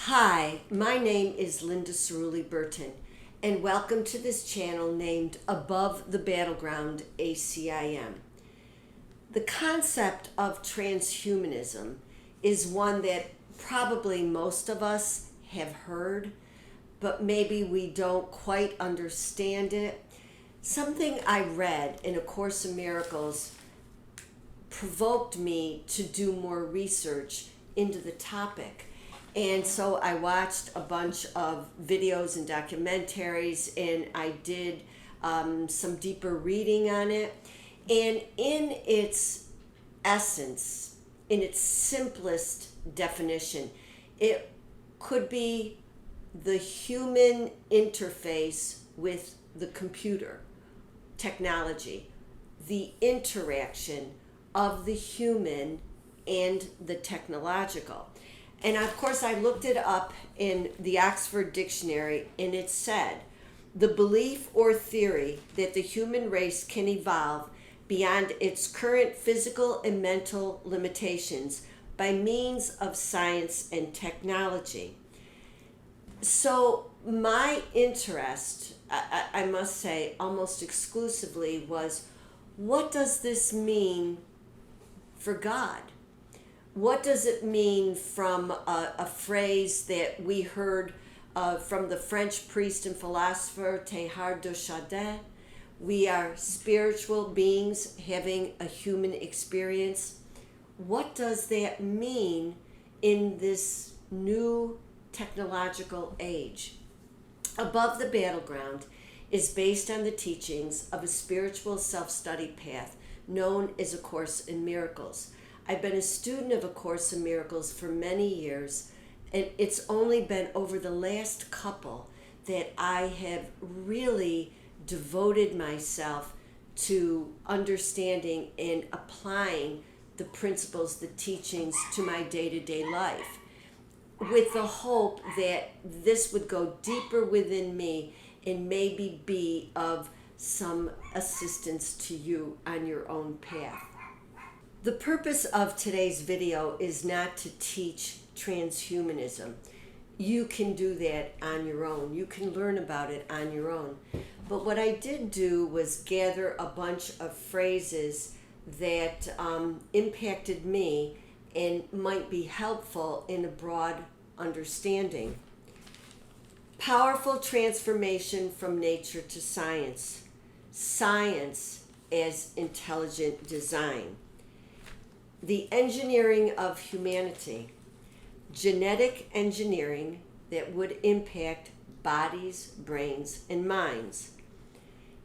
Hi, my name is Linda Cirulli-Burton, and welcome to this channel named Above the Battleground, ACIM. The concept of transhumanism is one that probably most of us have heard, but maybe we don't quite understand it. Something I read in A Course in Miracles provoked me to do more research into the topic. And so I watched a bunch of videos and documentaries, and I did some deeper reading on it. And in its essence, in its simplest definition, it could be the human interface with the computer technology, the interaction of the human and the technological. And of course, I looked it up in the Oxford Dictionary, and it said, the belief or theory that the human race can evolve beyond its current physical and mental limitations by means of science and technology. So my interest, I must say, almost exclusively was, what does this mean for God? What does it mean from a phrase that we heard from the French priest and philosopher Teilhard de Chardin? We are spiritual beings having a human experience. What does that mean in this new technological age? Above the Battleground is based on the teachings of a spiritual self-study path known as A Course in Miracles. I've been a student of A Course in Miracles for many years, and it's only been over the last couple that I have really devoted myself to understanding and applying the principles, the teachings to my day-to-day life, with the hope that this would go deeper within me and maybe be of some assistance to you on your own path. The purpose of today's video is not to teach transhumanism. You can do that on your own. You can learn about it on your own. But what I did do was gather a bunch of phrases that impacted me and might be helpful in a broad understanding. Powerful transformation from nature to science. Science as intelligent design. The engineering of humanity, genetic engineering that would impact bodies, brains, and minds.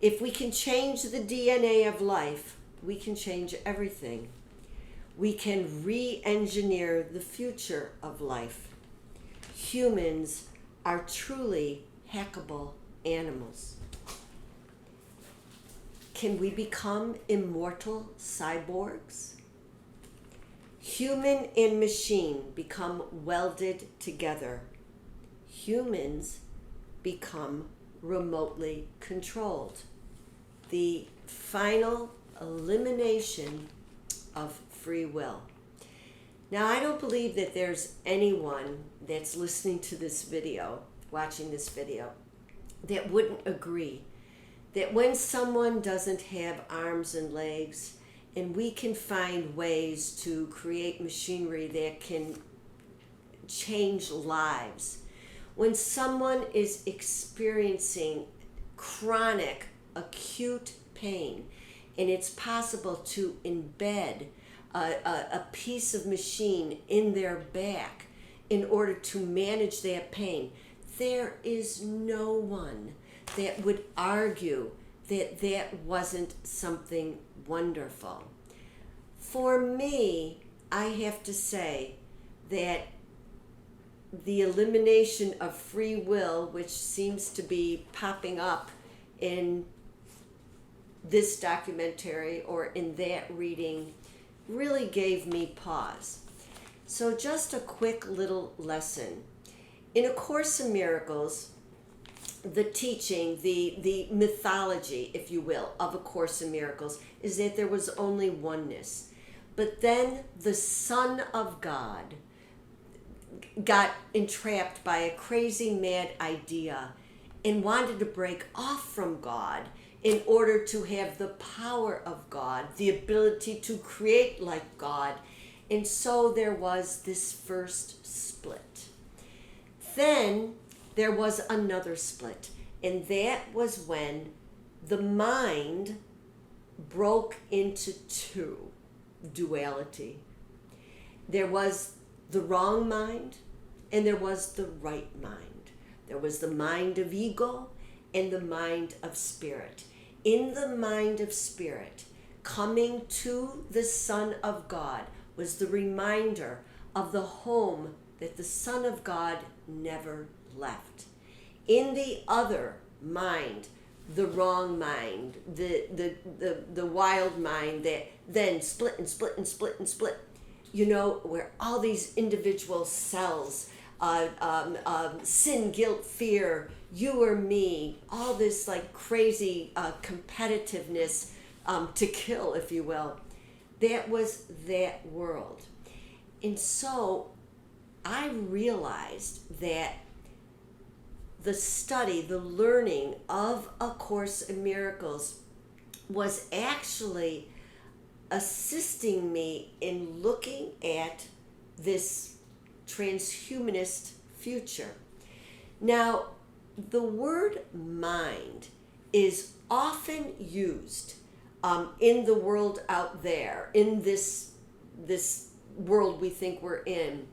If we can change the DNA of life, we can change everything. We can re-engineer the future of life. Humans are truly hackable animals. Can we become immortal cyborgs? Human and machine become welded together. Humans become remotely controlled. The final elimination of free will. Now, I don't believe that there's anyone that's listening to this video, watching this video, that wouldn't agree that when someone doesn't have arms and legs, and we can find ways to create machinery that can change lives. When someone is experiencing chronic, acute pain, and it's possible to embed a piece of machine in their back in order to manage that pain, there is no one that would argue that that wasn't something wonderful. For me, I have to say that the elimination of free will, which seems to be popping up in this documentary or in that reading, really gave me pause. So just a quick little lesson. In A Course in Miracles, the teaching, the mythology, if you will, of A Course in Miracles is that there was only oneness. But then the Son of God, got entrapped by a crazy mad idea and wanted to break off from God in order to have the power of God, the ability to create like God. And so there was this first split. Then there was another split, and that was when the mind broke into two, duality. There was the wrong mind, and there was the right mind. There was the mind of ego and the mind of spirit. In the mind of spirit, coming to the Son of God was the reminder of the home that the Son of God never left. In the other mind, the wrong mind, the wild mind that then split and split and split and split, where all these individual cells, sin, guilt, fear, you or me, all this like crazy competitiveness to kill, if you will. That was that world. And so I realized that the study, the learning of A Course in Miracles was actually assisting me in looking at this transhumanist future. Now, the word mind is often used in the world out there, in this world we think we're in,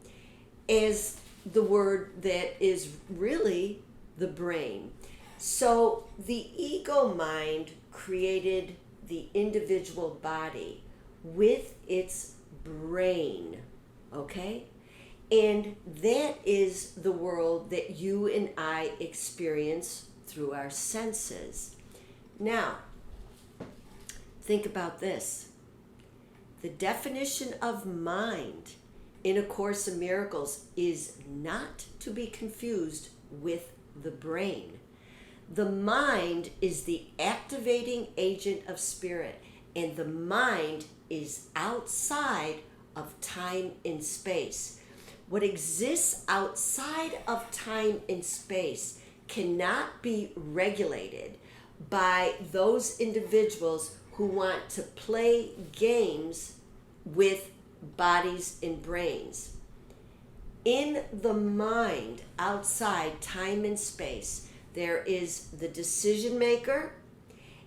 as the word that is really the brain. So the ego mind created the individual body with its brain, okay? And that is the world that you and I experience through our senses. Now, think about this. The definition of mind in A Course in Miracles is not to be confused with the brain. The mind is the activating agent of spirit, and the mind is outside of time and space. What exists outside of time and space cannot be regulated by those individuals who want to play games with bodies and brains. In the mind, outside time and space, there is the decision maker,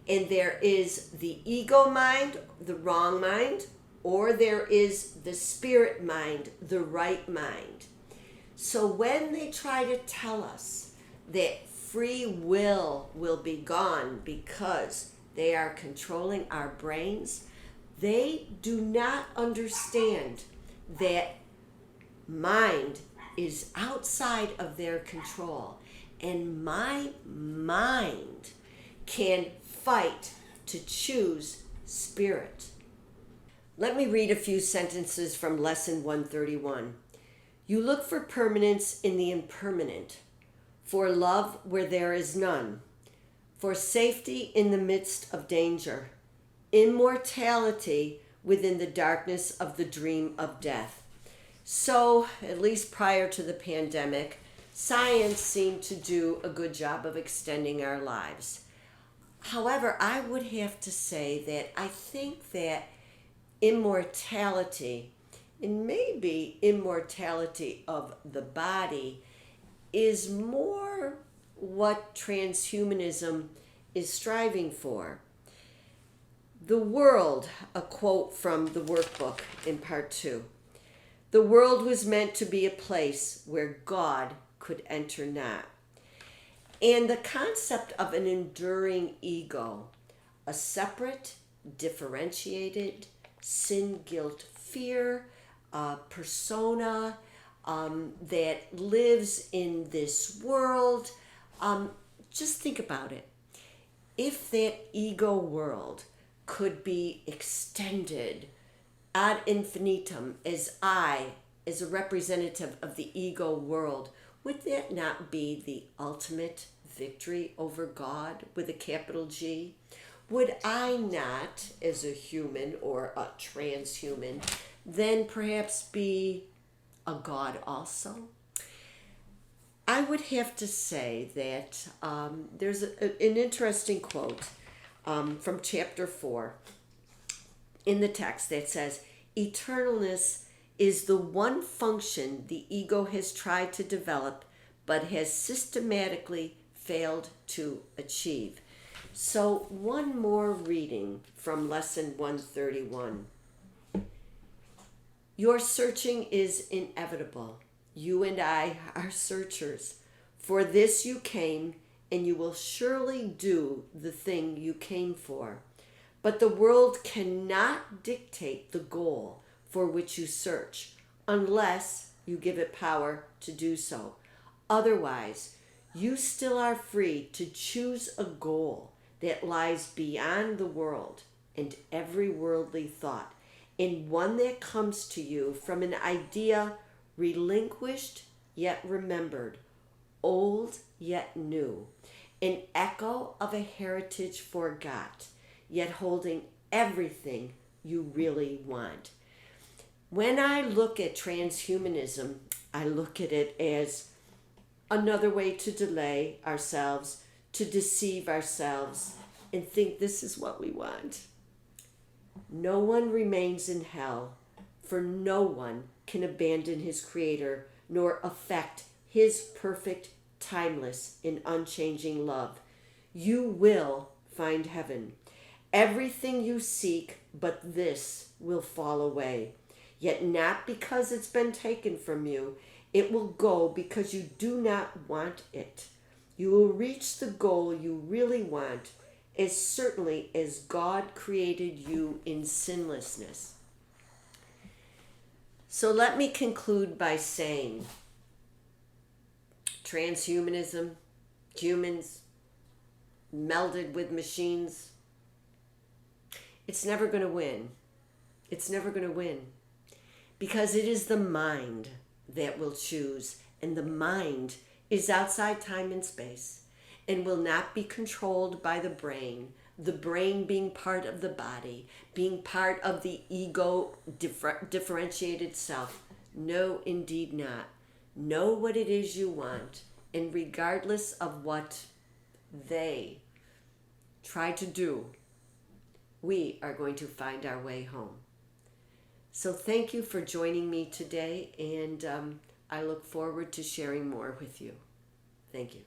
and there is the ego mind, the wrong mind, or there is the spirit mind, the right mind. So when they try to tell us that free will be gone because they are controlling our brains, they do not understand that mind is outside of their control, and my mind can fight to choose spirit. Let me read a few sentences from Lesson 131. You look for permanence in the impermanent, for love where there is none, for safety in the midst of danger, immortality within the darkness of the dream of death. So, at least prior to the pandemic, science seemed to do a good job of extending our lives. However, I would have to say that I think that immortality, and maybe immortality of the body, is more what transhumanism is striving for. The world, a quote from the workbook in part 2. The world was meant to be a place where God could enter not. And the concept of an enduring ego, a separate, differentiated, sin, guilt, fear, persona that lives in this world. Just think about it. If that ego world could be extended ad infinitum as a representative of the ego world, would that not be the ultimate victory over God with a capital G? Would I not, as a human or a transhuman, then perhaps be a God also? I would have to say that there's an interesting quote from chapter 4 in the text that says, eternalness is the one function the ego has tried to develop but has systematically failed to achieve. So, one more reading from lesson 131. Your searching is inevitable. You and I are searchers. For this you came, and you will surely do the thing you came for. But the world cannot dictate the goal for which you search, unless you give it power to do so. Otherwise, you still are free to choose a goal that lies beyond the world and every worldly thought, and one that comes to you from an idea relinquished yet remembered, old yet new, an echo of a heritage forgot, yet holding everything you really want. When I look at transhumanism, I look at it as another way to delay ourselves, to deceive ourselves, and think this is what we want. No one remains in hell, for no one can abandon his Creator nor affect his perfect, timeless, and unchanging love. You will find heaven. Everything you seek but this will fall away, yet not because it's been taken from you. It will go because you do not want it. You will reach the goal you really want as certainly as God created you in sinlessness. So let me conclude by saying transhumanism, humans melded with machines, it's never going to win. It's never going to win because it is the mind that will choose, and the mind is outside time and space and will not be controlled by the brain being part of the body, being part of the ego differentiated self. No, indeed not. Know what it is you want, and regardless of what they try to do, we are going to find our way home. So thank you for joining me today, and I look forward to sharing more with you. Thank you.